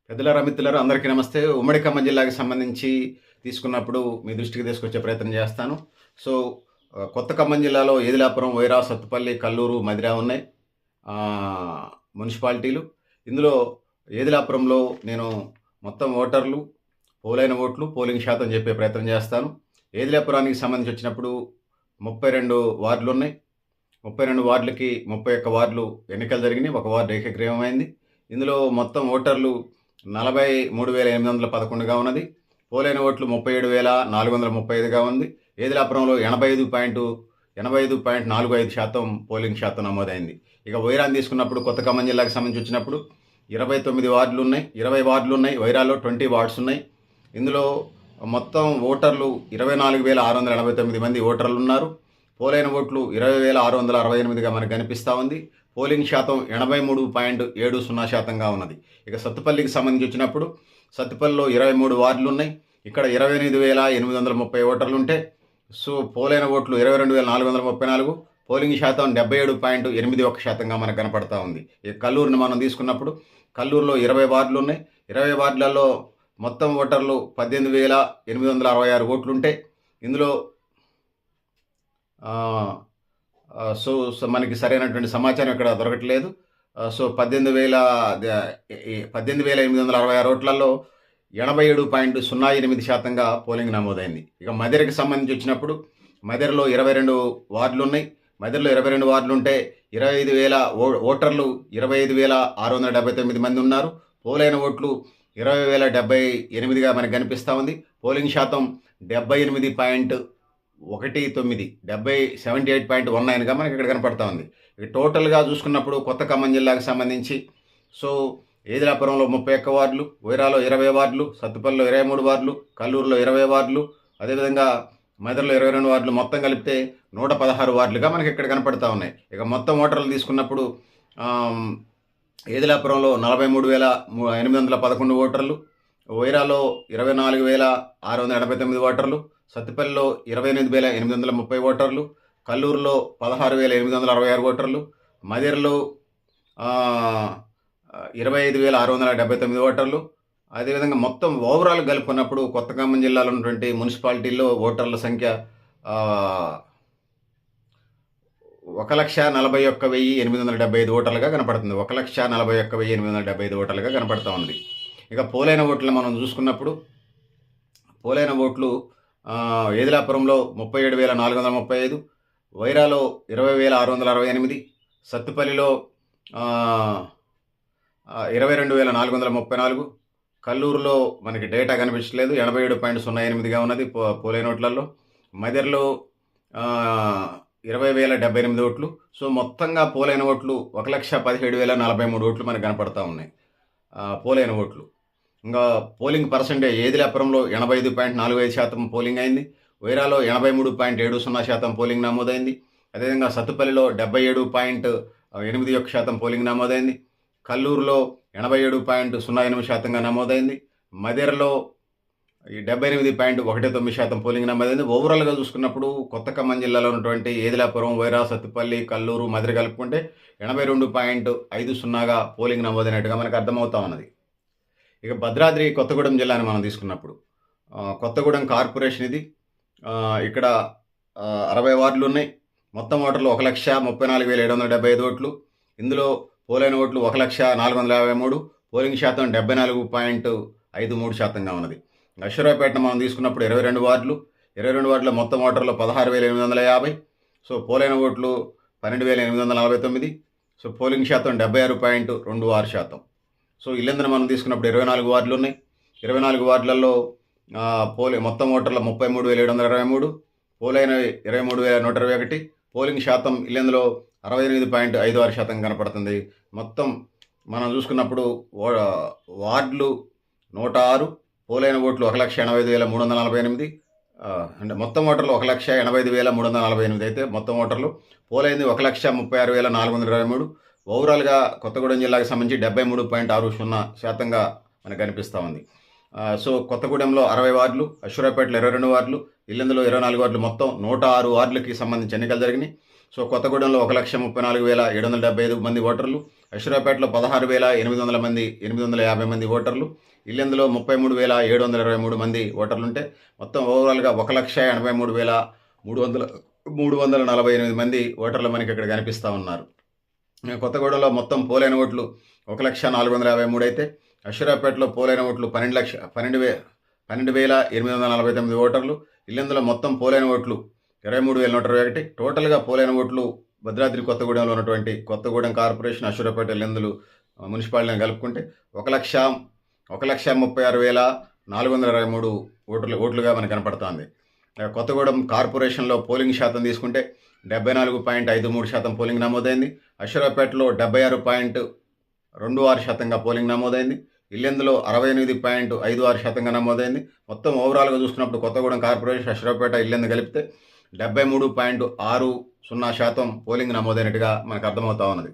పెద్దలారా, మిత్రులారా అందరికీ నమస్తే. ఉమ్మడి ఖమ్మం జిల్లాకి సంబంధించి తీసుకున్నప్పుడు మీ దృష్టికి తీసుకొచ్చే ప్రయత్నం చేస్తాను. సో, కొత్త ఖమ్మం జిల్లాలో ఏదిలాపురం, వైరా, సత్తుపల్లి, కల్లూరు, మదిర ఉన్నాయి మున్సిపాలిటీలు. ఇందులో ఏదిలాపురంలో నేను మొత్తం ఓటర్లు, పోలైన ఓట్లు, పోలింగ్ శాతం చెప్పే ప్రయత్నం చేస్తాను. ఏదిలాపురానికి సంబంధించి వచ్చినప్పుడు 32 వార్డులున్నాయి. 32 వార్డులకి 31 వార్డులు ఎన్నికలు జరిగినాయి. ఒక వార్డు ఏకగ్రీవమైంది. ఇందులో మొత్తం ఓటర్లు 43,811గా ఉన్నది. పోలైన ఓట్లు 37,435గా ఉంది. ఏదిలాపురంలో 85.45% పోలింగ్ శాతం నమోదైంది. ఇక వైరాన్ని తీసుకున్నప్పుడు కొత్త ఖమ్మం జిల్లాకు సంబంధించి వచ్చినప్పుడు 29 వార్డులు ఉన్నాయి. 20 వార్డులు ఉన్నాయి. వైరాలో 20 వార్డ్స్ ఉన్నాయి. ఇందులో మొత్తం ఓటర్లు 24,689 మంది ఓటర్లు ఉన్నారు. పోలైన ఓట్లు 20,668గా మనకు కనిపిస్తూ ఉంది. పోలింగ్ శాతం 83.70%గా ఉన్నది. ఇక సత్తుపల్లికి సంబంధించి వచ్చినప్పుడు సత్తుపల్లిలో 23 వార్డులు ఉన్నాయి. ఇక్కడ 28,830 ఓటర్లు ఉంటే పోలైన ఓట్లు 22,434, పోలింగ్ శాతం 77.81%గా మనకు కనపడతా ఉంది. ఇక కల్లూరుని మనం తీసుకున్నప్పుడు కల్లూరులో 20 వార్డులు ఉన్నాయి. 20 వార్డులలో మొత్తం ఓటర్లు 18,866 ఓట్లుంటే ఇందులో మనకి సరైనటువంటి సమాచారం ఇక్కడ దొరకట్లేదు. 18,866 ఓట్లలో 87.08%గా పోలింగ్ నమోదైంది. ఇక మదిరకి సంబంధించి వచ్చినప్పుడు మదిరలో 22 వార్డులు ఉన్నాయి. మదిరలో 22 వార్డులు ఉంటే 25,000 ఓటర్లు 25,679 మంది ఉన్నారు. పోలైన ఓట్లు 20,078గా మనకు కనిపిస్తూ ఉంది. పోలింగ్ శాతం 78.19గా మనకి ఇక్కడ కనపడతా ఉంది. ఇక టోటల్గా చూసుకున్నప్పుడు కొత్త ఖమ్మం జిల్లాకు సంబంధించి ఏదిలాపురంలో 31 వార్డులు, వైరాలో 20 వార్డులు, సత్తుపల్లిలో 23 వార్డులు, కల్లూరులో 20 వార్డులు, అదేవిధంగా మదర్లో 22 వార్డులు, మొత్తం కలిపితే 116 వార్డులుగా మనకి ఇక్కడ కనపడతా ఉన్నాయి. ఇక మొత్తం ఓటర్లు తీసుకున్నప్పుడు ఏదిలాపురంలో 43,811 ఓటర్లు, వైరాలో 24,689 ఓటర్లు, సత్తుపల్లిలో 28,830 ఓటర్లు, కల్లూరులో 16,866 ఓటర్లు, మదిరలో 25,679 ఓటర్లు. అదేవిధంగా మొత్తం ఓవరాల్ కలుపుకున్నప్పుడు కొత్త ఖమ్మం జిల్లాలో ఉన్నటువంటి మున్సిపాలిటీల్లో ఓటర్ల సంఖ్య 1,41,875 ఓటర్లుగా కనపడుతుంది. 1,41,875 ఓటర్లుగా కనపడుతూ ఉంది. ఇక పోలైన ఓట్లను మనం చూసుకున్నప్పుడు పోలైన ఓట్లు ఏదిలాపురంలో 37,435, వైరాలో 20,668, సత్తుపల్లిలో 22,434, కల్లూరులో మనకి డేటా కనిపించలేదు, 87.08గా ఉన్నది పోలైన ఓట్లలో. మదిరలో 20,078 ఓట్లు. మొత్తంగా పోలైన ఓట్లు 1,17,043 ఓట్లు మనకు కనపడతా ఉన్నాయి పోలైన ఓట్లు. ఇంకా పోలింగ్ పర్సెంటేజ్ ఏదిలాపురంలో 85.45% పోలింగ్ అయింది. వైరాలో 83.70% పోలింగ్ నమోదైంది. అదేవిధంగా సత్తుపల్లిలో 77.81% పోలింగ్ నమోదైంది. కల్లూరులో 87.08%గా నమోదైంది. మదిరలో 78.19% పోలింగ్ నమోదైంది. ఓవరాల్గా చూసుకున్నప్పుడు కొత్త ఖమ్మం జిల్లాలో ఉన్నటువంటి ఏదిలాపురం, వైరా, సత్తుపల్లి, కల్లూరు, మదిర కలుపుకుంటే 82.50గా పోలింగ్ నమోదైనట్టుగా మనకు అర్థమవుతా ఉన్నది. ఇక భద్రాద్రి కొత్తగూడెం జిల్లాని మనం తీసుకున్నప్పుడు కొత్తగూడెం కార్పొరేషన్ ఇది. ఇక్కడ 60 వార్డులు ఉన్నాయి. మొత్తం ఓటర్లు 1,34,775 ఓట్లు. ఇందులో పోలైన ఓట్లు 1,04,53, పోలింగ్ శాతం 74.53%గా ఉన్నది. అశ్వరావుపేటను మనం తీసుకున్నప్పుడు 22 వార్డులు. 22 వార్డులో మొత్తం ఓటర్లు 16,850. పోలైన ఓట్లు 12,849. పోలింగ్ శాతం 76.26%. ఇల్లందున మనం తీసుకున్నప్పుడు 24 వార్డులు ఉన్నాయి. 24 వార్డులలో మొత్తం ఓటర్ల 33,723, పోలైన 23,121, పోలింగ్ శాతం ఇల్లందులో 68.56% కనపడుతుంది. మొత్తం మనం చూసుకున్నప్పుడు వార్డులు 106, పోలైన ఓట్లు 1,85,348, అంటే మొత్తం ఓటర్లు 1,85,348 అయితే మొత్తం ఓటర్లు. పోలైంది 1,36,423. ఓవరాల్గా కొత్తగూడెం జిల్లాకు సంబంధించి 73.60%గా మనకు కనిపిస్తూ ఉంది. కొత్తగూడెంలో 60 వార్డులు, అశ్వరావుపేటలో 22 వార్డులు, ఇల్లందులో 24 వార్డులు, మొత్తం 106 వార్డులకి సంబంధించి ఎన్నికలు జరిగినాయి. కొత్తగూడెంలో 1,34,775 మంది ఓటర్లు, అశ్వరావుపేటలో 16,800 మంది 850 మంది ఓటర్లు, ఇల్లెందులో 33,723 మంది ఓటర్లు ఉంటే మొత్తం ఓవరాల్గా 1,83,348 మంది ఓటర్లు మనకి ఇక్కడ కనిపిస్తూ ఉన్నారు. కొత్తగూడెంలో మొత్తం పోలైన ఓట్లు 1,04,53 అయితే అశ్వరావుపేటలో పోలైన ఓట్లు 12,849 ఓటర్లు, ఇల్లెందులో మొత్తం పోలైన ఓట్లు 23,121. టోటల్గా పోలైన ఓట్లు భద్రాద్రి కొత్తగూడెంలో ఉన్నటువంటి కొత్తగూడెం కార్పొరేషన్, అశ్వరావుపేట, ఇల్లెందులు మున్సిపాలిటీని కలుపుకుంటే 1,36,423 ఓట్లుగా మనకు కనపడుతోంది. కొత్తగూడెం కార్పొరేషన్లో పోలింగ్ శాతం తీసుకుంటే 74.53% పోలింగ్ నమోదైంది. అశ్వరావుపేటలో 76.26% పోలింగ్ నమోదైంది. ఇల్లెందులో 68.56% నమోదైంది. మొత్తం ఓవరాల్గా చూసుకున్నప్పుడు కొత్తగూడెం కార్పొరేషన్, అశ్వరావుపేట, ఇల్లెందు కలిపితే 73.60% పోలింగ్ నమోదైనట్టుగా మనకు అర్థమవుతా ఉన్నది.